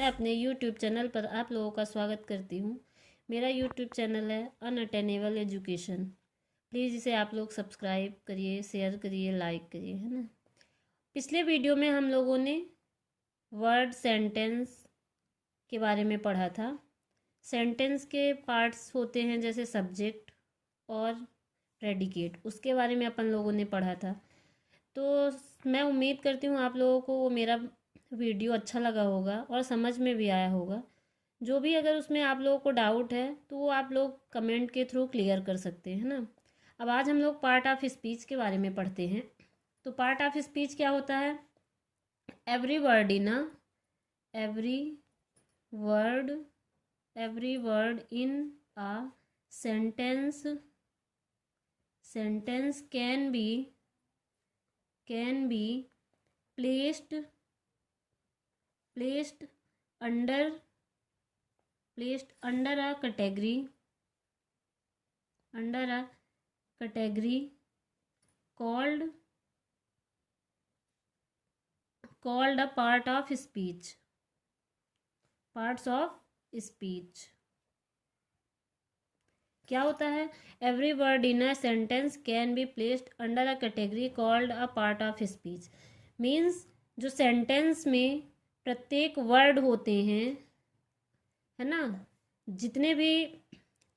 मैं अपने YouTube channel पर आप लोगों का स्वागत करती हूँ। मेरा YouTube चैनल है अनअटेनेबल एजुकेशन। प्लीज़ इसे आप लोग सब्सक्राइब करिए, शेयर करिए, लाइक करिए, है ना। पिछले वीडियो में हम लोगों ने वर्ड सेंटेंस के बारे में पढ़ा था। सेंटेंस के पार्ट्स होते हैं जैसे सब्जेक्ट और प्रेडिकेट, उसके बारे में अपन लोगों ने पढ़ा था। तो मैं उम्मीद करती हूँ आप लोगों को वो मेरा वीडियो अच्छा लगा होगा और समझ में भी आया होगा। जो भी अगर उसमें आप लोगों को डाउट है तो वो आप लोग कमेंट के थ्रू क्लियर कर सकते हैं ना। अब आज हम लोग पार्ट ऑफ स्पीच के बारे में पढ़ते हैं। तो पार्ट ऑफ स्पीच क्या होता है? Every word in a every word every word in a sentence can be placed placed under a category called a parts of speech। क्या होता है? Every word in a sentence can be placed under a category called a part of speech. Means जो sentence में प्रत्येक word होते हैं, है ना, जितने भी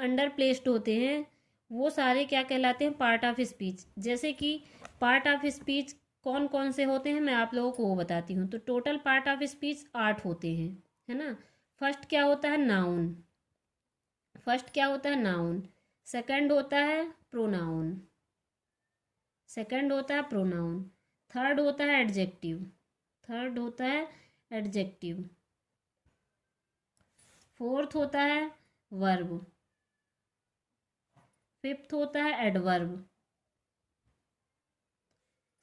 अंडर प्लेस्ड होते हैं वो सारे क्या कहलाते हैं? Part of speech. जैसे कि पार्ट ऑफ स्पीच कौन कौन से होते हैं मैं आप लोगों को वो बताती हूँ। तो टोटल पार्ट ऑफ स्पीच 8 होते हैं, है ना। फर्स्ट क्या होता है? नाउन। सेकंड होता है प्रोनाउन। थर्ड होता है एडजेक्टिव। फोर्थ होता है वर्ब। फिफ्थ होता है एडवर्ब।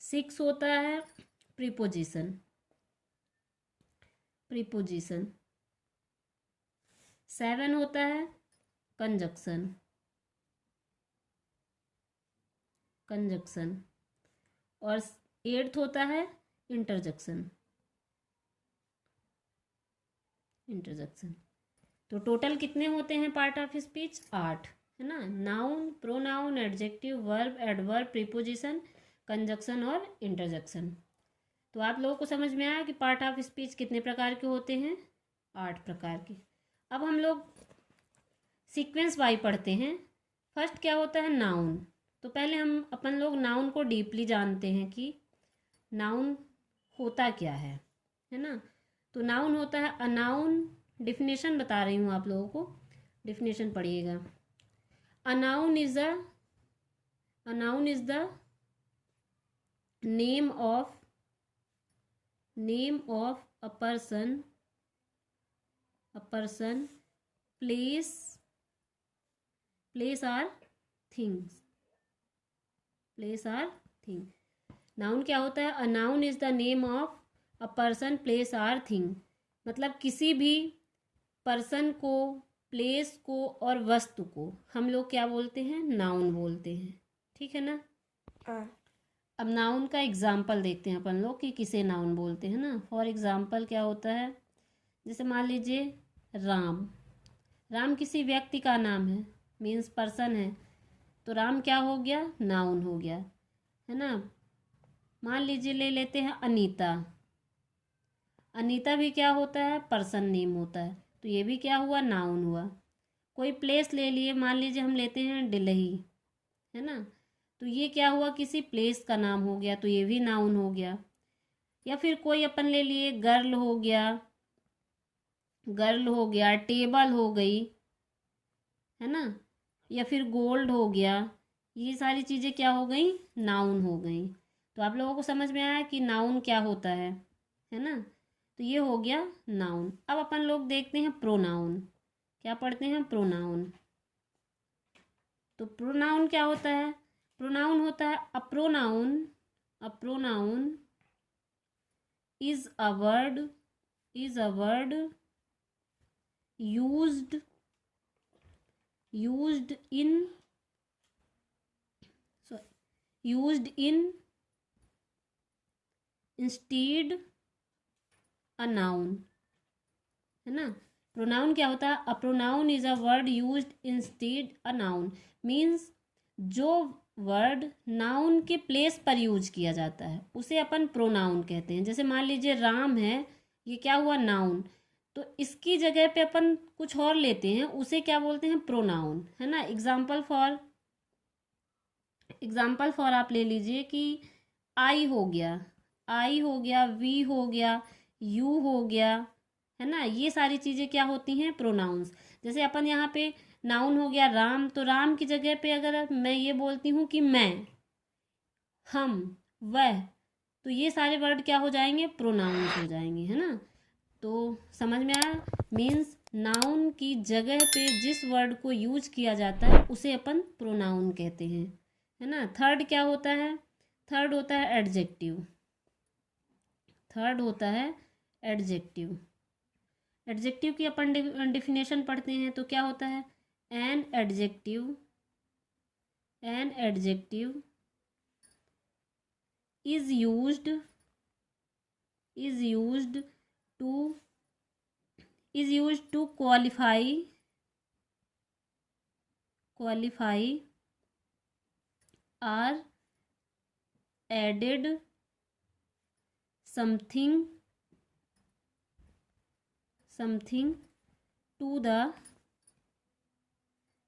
सिक्स होता है प्रीपोजिशन। सेवन होता है कंजक्शन। और एट्थ होता है इंटरजेक्शन। तो टोटल कितने होते हैं पार्ट ऑफ स्पीच? 8, है ना। Noun, pronoun, adjective, verb, adverb, preposition, conjunction और इंटरजेक्शन। तो आप लोगों को समझ में आया कि पार्ट ऑफ स्पीच कितने प्रकार के होते हैं? 8 प्रकार के। अब हम लोग सीक्वेंस वाइज पढ़ते हैं। फर्स्ट क्या होता है? नाउन। तो पहले हम अपन लोग नाउन को डीपली जानते हैं कि नाउन होता क्या है ना। तो नाउन होता है अ नाउन। डिफिनेशन बता रही हूँ आप लोगों को, डिफिनेशन पढ़िएगा। A noun is the name of a person, place or things. Noun क्या होता है? A noun is the name of a person, place or thing. मतलब किसी भी पर्सन को, प्लेस को और वस्तु को हम लोग क्या बोलते हैं? नाउन बोलते हैं। ठीक है ना। अब नाउन का एग्जाम्पल देखते हैं अपन लोग कि किसे नाउन बोलते हैं ना। फॉर एग्जाम्पल क्या होता है? जैसे मान लीजिए राम किसी व्यक्ति का नाम है, मीन्स पर्सन है। तो राम क्या हो गया? नाउन हो गया, है ना। मान लीजिए ले लेते हैं अनीता भी क्या होता है? पर्सन नेम होता है। तो ये भी क्या हुआ? नाउन हुआ। कोई प्लेस ले लिए, मान लीजिए हम लेते हैं दिल्ली, है ना। तो ये क्या हुआ? किसी प्लेस का नाम हो गया, तो ये भी नाउन हो गया। या फिर कोई अपन ले लिए गर्ल हो गया, टेबल हो गई, है ना। या फिर गोल्ड हो गया। ये सारी चीज़ें क्या हो गई? नाउन हो गई। तो आप लोगों को समझ में आया कि नाउन क्या होता है ना। तो ये हो गया नाउन। अब अपन लोग देखते हैं प्रोनाउन। क्या पढ़ते हैं? प्रोनाउन। तो प्रोनाउन क्या होता है? प्रोनाउन होता है a pronoun is a word used in instead a noun, है ना। प्रोनाउन क्या होता है? A pronoun is a word used instead a noun, means जो वर्ड नाउन के प्लेस पर यूज किया जाता है उसे अपन प्रोनाउन कहते हैं। जैसे मान लीजिए राम है, ये क्या हुआ? नाउन। तो इसकी जगह पे अपन कुछ और लेते हैं, उसे क्या बोलते हैं? प्रोनाउन, है ना। एग्जाम्पल फॉर आप ले लीजिए कि आई हो गया, वी हो गया, यू हो गया, है ना। ये सारी चीज़ें क्या होती हैं? प्रोनाउंस। जैसे अपन यहाँ पे नाउन हो गया राम, तो राम की जगह पे अगर मैं ये बोलती हूँ कि मैं, हम, वह, तो ये सारे वर्ड क्या हो जाएंगे? प्रोनाउंस हो जाएंगे, है ना। तो समझ में आया? मीन्स नाउन की जगह पे जिस वर्ड को यूज किया जाता है उसे अपन प्रोनाउन कहते हैं, है ना। थर्ड क्या होता है? थर्ड होता है एडजेक्टिव। थर्ड होता है एडजेक्टिव। एडजेक्टिव की अपन डिफिनेशन पढ़ते हैं तो क्या होता है? An adjective is used to qualify or added something to the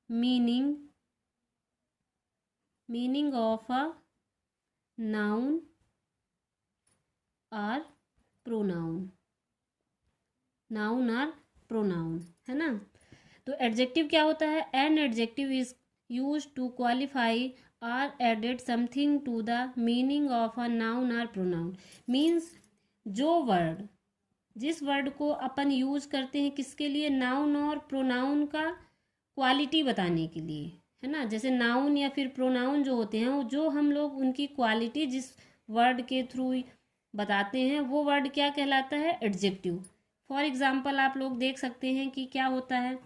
meaning of a noun or pronoun, है ना। तो एडजेक्टिव क्या होता है? An adjective is use to qualify or added something to the meaning of a noun or pronoun, means जिस word को अपन use करते हैं किसके लिए? नाउन और प्रोनाउन का क्वालिटी बताने के लिए, है ना। जैसे नाउन या फिर प्रोनाउन जो होते हैं, जो हम लोग उनकी क्वालिटी जिस वर्ड के थ्रू बताते हैं वो वर्ड क्या कहलाता है? एडजेक्टिव। फॉर एग्जाम्पल आप लोग देख सकते हैं कि क्या होता है।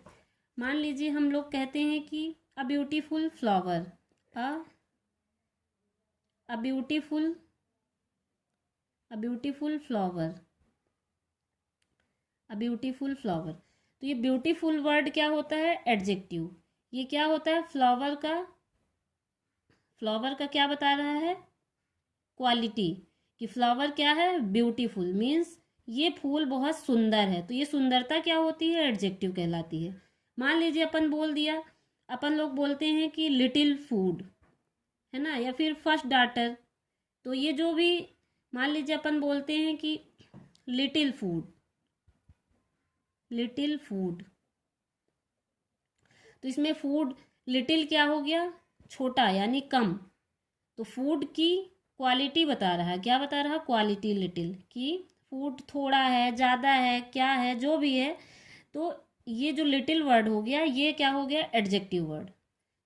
मान लीजिए हम लोग कहते हैं कि a beautiful flower, a beautiful flower, तो ये ब्यूटीफुल वर्ड क्या होता है? एडजेक्टिव। ये क्या होता है? फ्लावर का क्या बता रहा है? क्वालिटी, कि फ्लावर क्या है? ब्यूटीफुल, मीन्स ये फूल बहुत सुंदर है, तो ये सुंदरता क्या होती है? एडजेक्टिव कहलाती है। मान लीजिए अपन लोग बोलते हैं कि लिटिल फूड, है ना, या फिर फर्स्ट डाटर, तो ये जो भी मान लीजिए अपन बोलते हैं कि लिटिल फूड, तो इसमें फूड लिटिल क्या हो गया? छोटा यानी कम। तो फूड की क्वालिटी बता रहा है, क्या बता रहा? क्वालिटी लिटिल, कि फूड थोड़ा है, ज़्यादा है, क्या है, जो भी है। तो ये जो लिटिल वर्ड हो गया, ये क्या हो गया? Adjective word.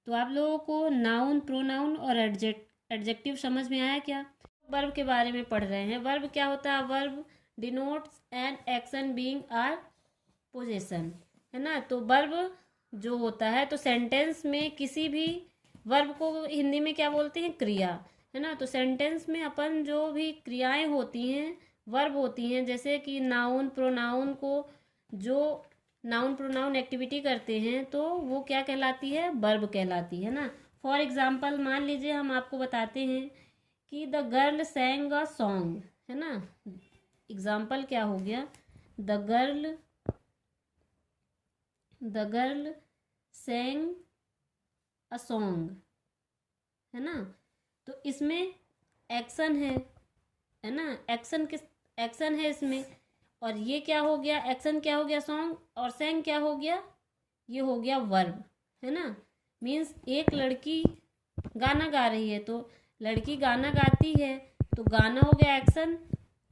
तो आप लोगों को नाउन, प्रोनाउन और एडजेक्टिव समझ में आया क्या? वर्ब के बारे में पढ़ रहे हैं। वर्ब क्या होता है? Verb denotes an action being or possession, है ना। तो वर्ब जो होता है, तो सेंटेंस में किसी भी वर्ब को हिंदी में क्या बोलते हैं? क्रिया, है ना। तो सेंटेंस में अपन जो भी क्रियाएं होती हैं वर्ब होती हैं, जैसे कि नाउन प्रोनाउन एक्टिविटी करते हैं, तो वो क्या कहलाती है? वर्ब कहलाती है ना। फॉर एग्जाम्पल मान लीजिए हम आपको बताते हैं कि द गर्ल सैंग अ सॉन्ग, है ना। एग्जाम्पल क्या हो गया? द गर्ल सैंग अ सॉन्ग, है ना। तो इसमें एक्शन है ना। एक्शन है इसमें, और ये क्या हो गया? एक्शन क्या हो गया? सॉन्ग, और सैंग क्या हो गया? ये हो गया वर्ब, है ना। मीन्स एक लड़की गाना गा रही है, तो लड़की गाना गाती है, तो गाना हो गया एक्शन,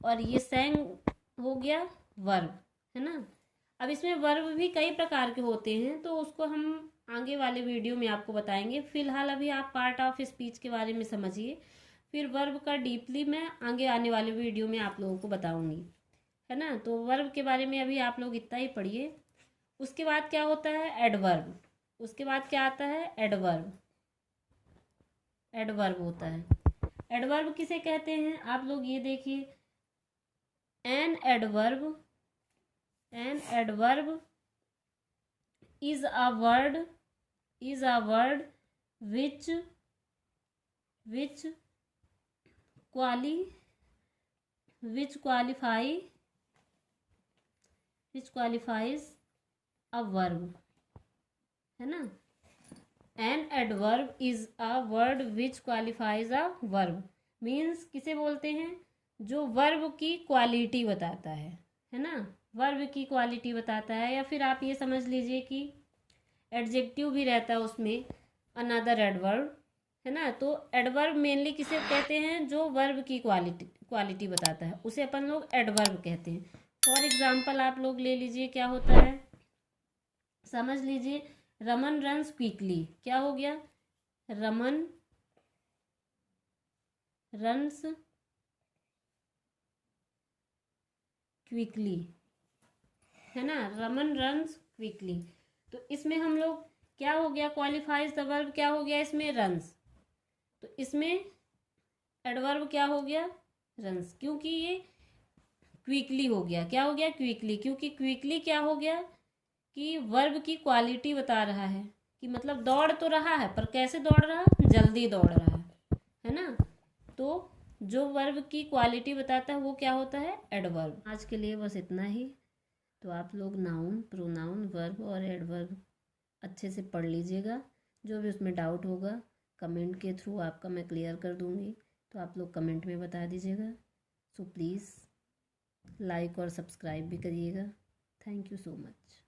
और ये सैंग हो गया वर्ब, है ना। अब इसमें वर्ब भी कई प्रकार के होते हैं, तो उसको हम आगे वाले वीडियो में आपको बताएंगे। फिलहाल अभी आप पार्ट ऑफ स्पीच के बारे में समझिए, फिर वर्ब का डीपली मैं आगे आने वाले वीडियो में आप लोगों को बताऊंगी, है ना। तो वर्ब के बारे में अभी आप लोग इतना ही पढ़िए। उसके बाद क्या होता है? एडवर्ब। उसके बाद क्या आता है? एडवर्ब होता है। एडवर्ब किसे कहते हैं? आप लोग ये देखिए, an adverb an adverb is a word which qualifies a verb, है ना। An adverb is a word which qualifies a verb, means किसे बोलते हैं, जो वर्ब की क्वालिटी बताता है ना, वर्ब की क्वालिटी बताता है। या फिर आप ये समझ लीजिए कि एडजेक्टिव भी रहता है उसमें, अनदर एडवर्ब, है ना। तो एडवर्ब मेनली किसे कहते हैं, जो वर्ब की क्वालिटी बताता है, उसे अपन लोग एडवर्ब कहते हैं। फॉर एग्जाम्पल आप लोग ले लीजिए, क्या होता है, समझ लीजिए, रमन रन्स क्विकली, क्या हो गया, रमन रन्स क्विकली, है ना, रमन रन्स क्विकली। तो इसमें हम लोग क्या हो गया, क्वालिफाइज द वर्ब क्या हो गया इसमें, रन्स। तो इसमें एडवर्ब क्या हो गया, रन्स, क्योंकि ये क्विकली हो गया, क्या हो गया, क्विकली, क्योंकि क्विकली क्या हो गया कि वर्ब की क्वालिटी बता रहा है, कि मतलब दौड़ तो रहा है पर कैसे दौड़ रहा, जल्दी दौड़ रहा है ना। तो जो वर्ब की क्वालिटी बताता है वो क्या होता है, एडवर्ब। आज के लिए बस इतना ही। तो आप लोग नाउन, प्रोनाउन, वर्ब और एडवर्ब अच्छे से पढ़ लीजिएगा। जो भी उसमें डाउट होगा कमेंट के थ्रू आपका मैं क्लियर कर दूँगी, तो आप लोग कमेंट में बता दीजिएगा। सो प्लीज़ लाइक और सब्सक्राइब भी करिएगा। Thank you so much.